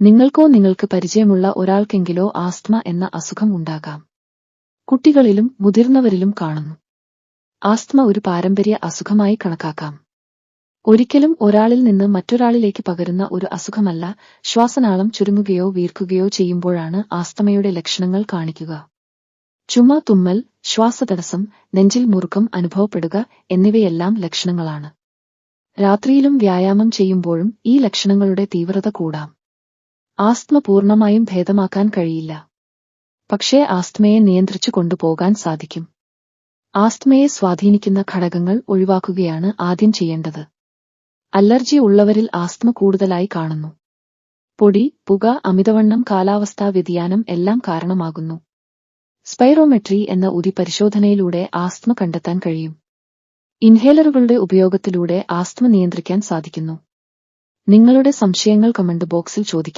നിങ്ങൾക്കോ നിങ്ങൾക്ക് പരിചയമുള്ള ഒരാൾക്കെങ്കിലോ ആസ്ത്മ എന്ന അസുഖം ഉണ്ടാകാം. കുട്ടികളിലും മുതിർന്നവരിലും കാണുന്നു. ആസ്ത്മ ഒരു പാരമ്പര്യ അസുഖമായി കണക്കാക്കാം. ഒരിക്കലും ഒരാളിൽ നിന്ന് മറ്റൊരാളിലേക്ക് പകരുന്ന ഒരു അസുഖമല്ല. ശ്വാസനാളം ചുരുങ്ങുകയോ വീർക്കുകയോ ചെയ്യുമ്പോഴാണ് ആസ്തമയുടെ ലക്ഷണങ്ങൾ കാണിക്കുക. ചുമ, തുമ്മൽ, ശ്വാസതടസ്സം, നെഞ്ചിൽ മുറുക്കം അനുഭവപ്പെടുക എന്നിവയെല്ലാം ലക്ഷണങ്ങളാണ്. രാത്രിയിലും വ്യായാമം ചെയ്യുമ്പോഴും ഈ ലക്ഷണങ്ങളുടെ തീവ്രത കൂടാം. ആസ്ത്മ പൂർണ്ണമായും ഭേദമാക്കാൻ കഴിയില്ല. പക്ഷേ ആസ്ത്മയെ നിയന്ത്രിച്ചു കൊണ്ടുപോകാൻ സാധിക്കും. ആസ്ത്മയെ സ്വാധീനിക്കുന്ന ഘടകങ്ങൾ ഒഴിവാക്കുകയാണ് ആദ്യം ചെയ്യേണ്ടത്. അലർജി ഉള്ളവരിൽ ആസ്ത്മ കൂടുതലായി കാണുന്നു. പൊടി, പുക, അമിതവണ്ണം, കാലാവസ്ഥാ വ്യതിയാനം എല്ലാം കാരണമാകുന്നു. സ്പൈറോമെട്രി എന്ന ഉതി പരിശോധനയിലൂടെ ആസ്ത്മ കണ്ടെത്താൻ കഴിയും. ഇൻഹേലറുകളുടെ ഉപയോഗത്തിലൂടെ ആസ്ത്മ നിയന്ത്രിക്കാൻ സാധിക്കുന്നു. നിങ്ങളുടെ സംശയങ്ങൾ കമന്റ് ബോക്സിൽ ചോദിക്കുക.